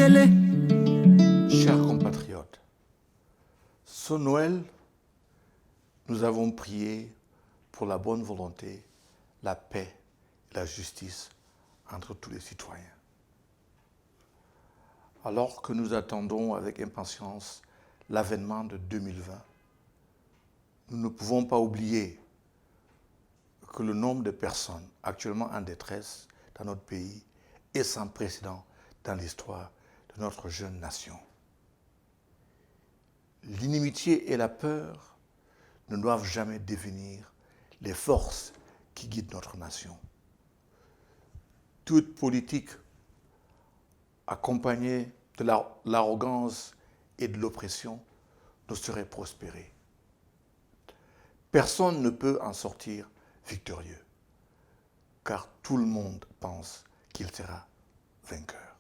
Chers compatriotes, ce Noël, nous avons prié pour la bonne volonté, la paix et la justice entre tous les citoyens. Alors que nous attendons avec impatience l'avènement de 2020, nous ne pouvons pas oublier que le nombre de personnes actuellement en détresse dans notre pays est sans précédent dans l'histoire de notre jeune nation. L'inimitié et la peur ne doivent jamais devenir les forces qui guident notre nation. Toute politique accompagnée de l'arrogance et de l'oppression ne saurait prospérer. Personne ne peut en sortir victorieux, car tout le monde pense qu'il sera vainqueur.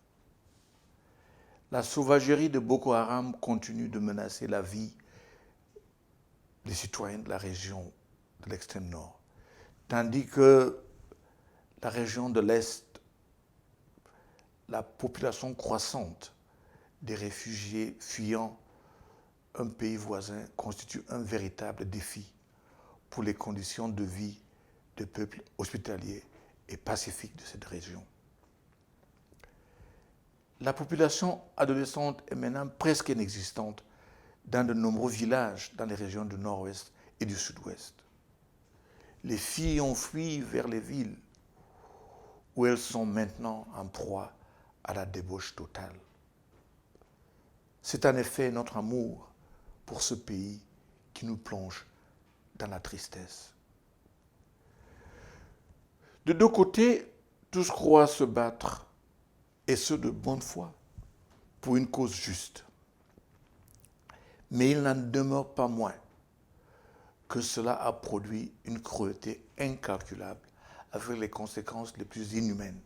La sauvagerie de Boko Haram continue de menacer la vie des citoyens de la région de l'extrême nord, tandis que la région de l'Est, la population croissante des réfugiés fuyant un pays voisin constitue un véritable défi pour les conditions de vie des peuples hospitaliers et pacifiques de cette région. La population adolescente est maintenant presque inexistante dans de nombreux villages dans les régions du nord-ouest et du sud-ouest. Les filles ont fui vers les villes où elles sont maintenant en proie à la débauche totale. C'est en effet notre amour pour ce pays qui nous plonge dans la tristesse. De deux côtés, tous croient se battre, et ce de bonne foi, pour une cause juste. Mais il n'en demeure pas moins que cela a produit une cruauté incalculable avec les conséquences les plus inhumaines.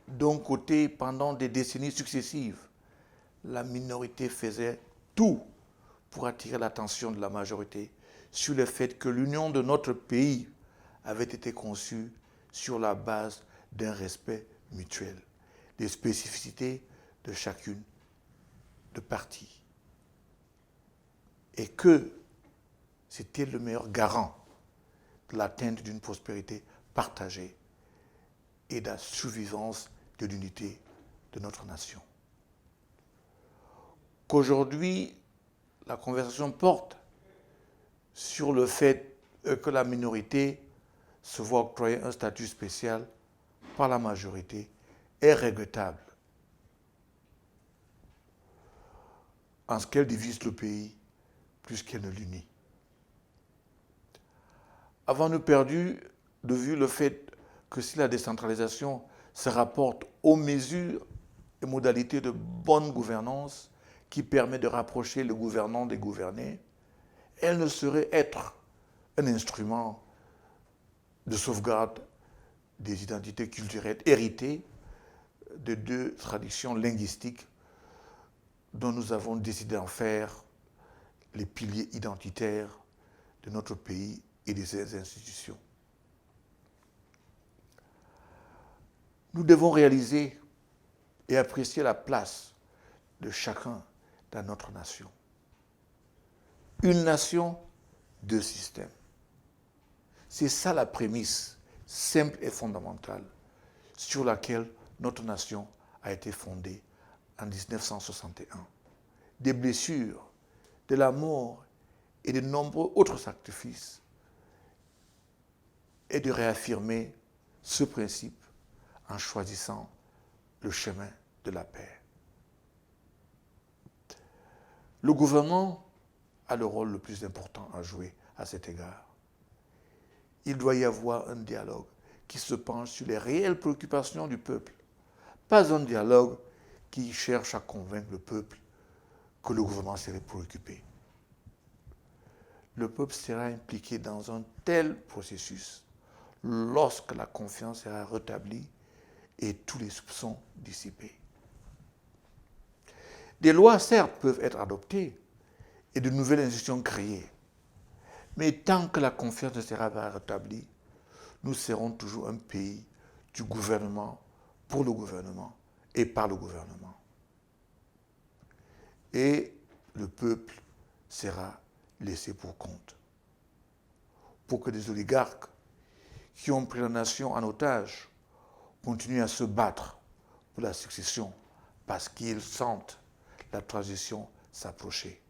D'un côté, pendant des décennies successives, la minorité faisait tout pour attirer l'attention de la majorité sur le fait que l'union de notre pays avait été conçue sur la base d'un respect mutuel, des spécificités de chacune de parties. Et que c'était le meilleur garant de l'atteinte d'une prospérité partagée et de la survivance de l'unité de notre nation. Qu'aujourd'hui, la conversation porte sur le fait que la minorité se voit octroyer un statut spécial par la majorité est regrettable en ce qu'elle divise le pays plus qu'elle ne l'unit. Avons-nous perdu de vue le fait que si la décentralisation se rapporte aux mesures et modalités de bonne gouvernance qui permet de rapprocher le gouvernant des gouvernés, elle ne saurait être un instrument de sauvegarde des identités culturelles héritées de deux traditions linguistiques dont nous avons décidé d'en faire les piliers identitaires de notre pays et de ses institutions. Nous devons réaliser et apprécier la place de chacun dans notre nation. Une nation, deux systèmes. C'est ça la prémisse simple et fondamentale sur laquelle notre nation a été fondée en 1961. Des blessures, de la mort et de nombreux autres sacrifices et de réaffirmer ce principe en choisissant le chemin de la paix. Le gouvernement a le rôle le plus important à jouer à cet égard. Il doit y avoir un dialogue qui se penche sur les réelles préoccupations du peuple, pas un dialogue qui cherche à convaincre le peuple que le gouvernement serait préoccupé. Le peuple sera impliqué dans un tel processus lorsque la confiance sera rétablie et tous les soupçons dissipés. Des lois, certes, peuvent être adoptées et de nouvelles institutions créées, mais tant que la confiance ne sera pas rétablie, nous serons toujours un pays du gouvernement pour le gouvernement et par le gouvernement. Et le peuple sera laissé pour compte. Pour que des oligarques qui ont pris la nation en otage continuent à se battre pour la succession parce qu'ils sentent la transition s'approcher.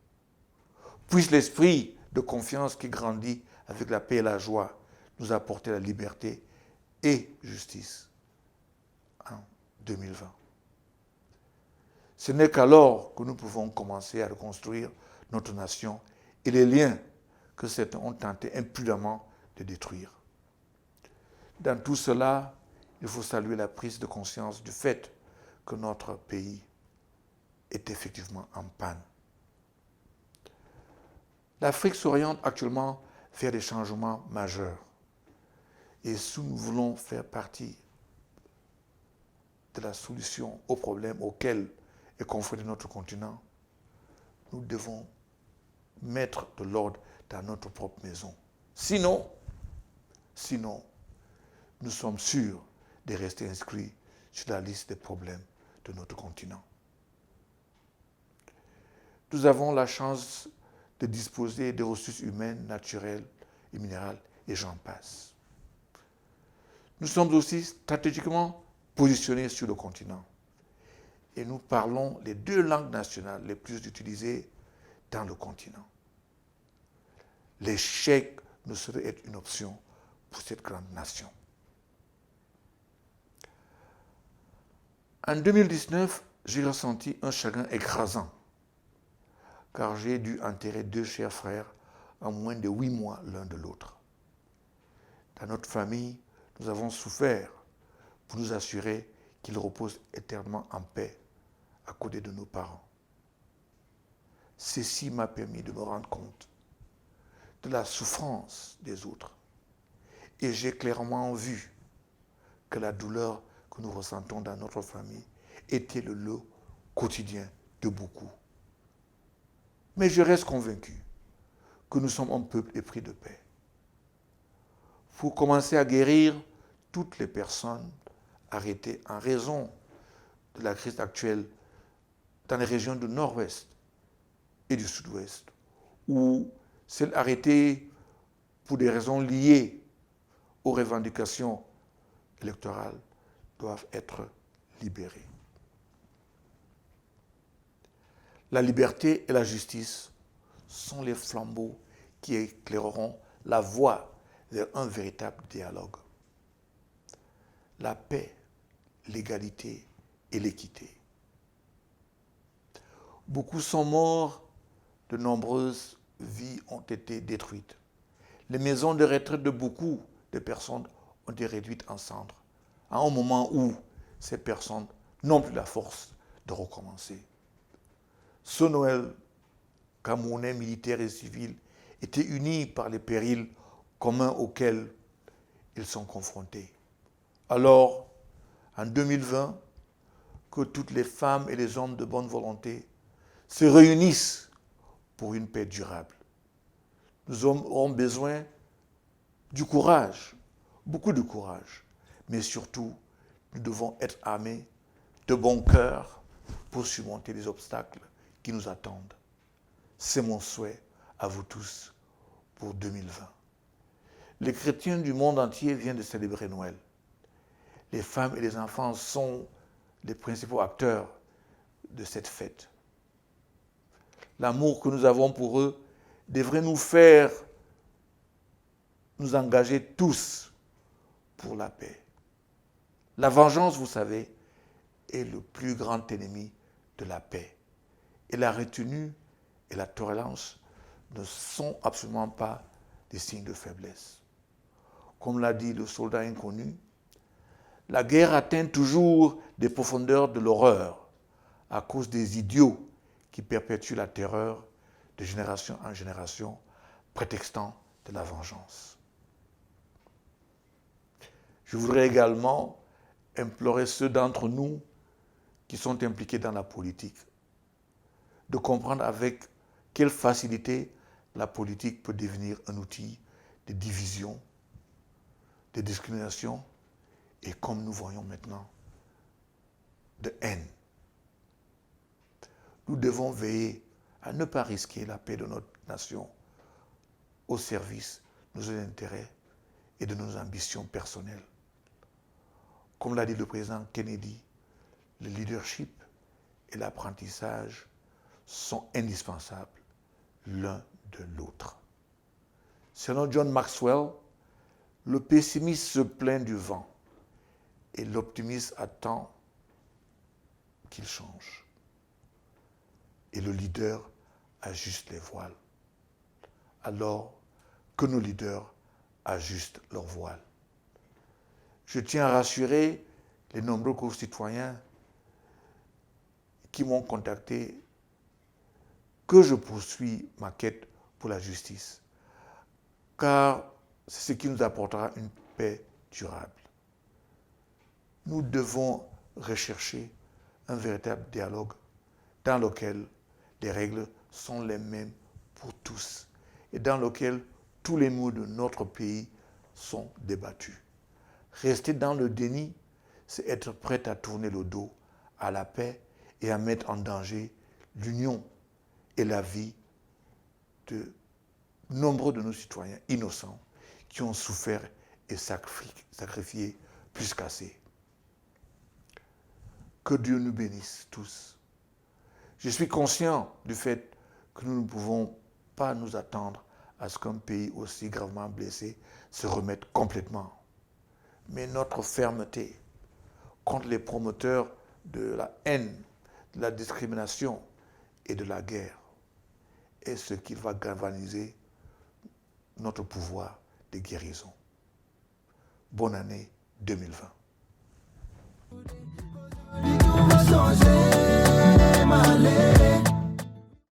Puisse l'esprit de confiance qui grandit avec la paix et la joie nous apporter la liberté et justice en 2020. Ce n'est qu'alors que nous pouvons commencer à reconstruire notre nation et les liens que certains ont tenté imprudemment de détruire. Dans tout cela, il faut saluer la prise de conscience du fait que notre pays est effectivement en panne. L'Afrique s'oriente actuellement vers des changements majeurs. Et si nous voulons faire partie de la solution aux problèmes auxquels est confronté notre continent, nous devons mettre de l'ordre dans notre propre maison. Sinon, nous sommes sûrs de rester inscrits sur la liste des problèmes de notre continent. Nous avons la chance de disposer des ressources humaines, naturelles et minérales, et j'en passe. Nous sommes aussi stratégiquement positionnés sur le continent. Et nous parlons les deux langues nationales les plus utilisées dans le continent. L'échec ne saurait être une option pour cette grande nation. En 2019, j'ai ressenti un chagrin écrasant, car j'ai dû enterrer deux chers frères en moins de 8 mois l'un de l'autre. Dans notre famille, nous avons souffert pour nous assurer qu'ils reposent éternellement en paix à côté de nos parents. Ceci m'a permis de me rendre compte de la souffrance des autres. Et j'ai clairement vu que la douleur que nous ressentons dans notre famille était le lot quotidien de beaucoup. Mais je reste convaincu que nous sommes un peuple épris de paix. Pour commencer à guérir toutes les personnes arrêtées en raison de la crise actuelle dans les régions du nord-ouest et du sud-ouest, ou celles arrêtées pour des raisons liées aux revendications électorales, doivent être libérées. La liberté et la justice sont les flambeaux qui éclaireront la voie vers un véritable dialogue. La paix, l'égalité et l'équité. Beaucoup sont morts, de nombreuses vies ont été détruites. Les maisons de retraite de beaucoup de personnes ont été réduites en cendres, à un moment où ces personnes n'ont plus la force de recommencer. Ce Noël, Camerounais militaires et civils étaient unis par les périls communs auxquels ils sont confrontés. Alors, en 2020, que toutes les femmes et les hommes de bonne volonté se réunissent pour une paix durable. Nous aurons besoin du courage, beaucoup de courage, mais surtout, nous devons être armés de bon cœur pour surmonter les obstacles qui nous attendent. C'est mon souhait à vous tous pour 2020. Les chrétiens du monde entier viennent de célébrer Noël. Les femmes et les enfants sont les principaux acteurs de cette fête. L'amour que nous avons pour eux devrait nous faire nous engager tous pour la paix. La vengeance, vous savez, est le plus grand ennemi de la paix. Et la retenue et la tolérance ne sont absolument pas des signes de faiblesse. Comme l'a dit le soldat inconnu, la guerre atteint toujours des profondeurs de l'horreur à cause des idiots qui perpétuent la terreur de génération en génération, prétextant de la vengeance. Je voudrais également implorer ceux d'entre nous qui sont impliqués dans la politique de comprendre avec quelle facilité la politique peut devenir un outil de division, de discrimination et, comme nous voyons maintenant, de haine. Nous devons veiller à ne pas risquer la paix de notre nation au service de nos intérêts et de nos ambitions personnelles. Comme l'a dit le président Kennedy, le leadership et l'apprentissage sont indispensables l'un de l'autre. Selon John Maxwell, le pessimiste se plaint du vent et l'optimiste attend qu'il change. Et le leader ajuste les voiles, alors que nos leaders ajustent leurs voiles. Je tiens à rassurer les nombreux concitoyens qui m'ont contacté que je poursuis ma quête pour la justice, car c'est ce qui nous apportera une paix durable. Nous devons rechercher un véritable dialogue dans lequel les règles sont les mêmes pour tous et dans lequel tous les maux de notre pays sont débattus. Rester dans le déni, c'est être prêt à tourner le dos à la paix et à mettre en danger l'union et la vie de nombreux de nos citoyens innocents qui ont souffert et sacrifié plus qu'assez. Que Dieu nous bénisse tous. Je suis conscient du fait que nous ne pouvons pas nous attendre à ce qu'un pays aussi gravement blessé se remette complètement. Mais notre fermeté contre les promoteurs de la haine, de la discrimination et de la guerre est ce qui va galvaniser notre pouvoir de guérison. Bonne année 2020.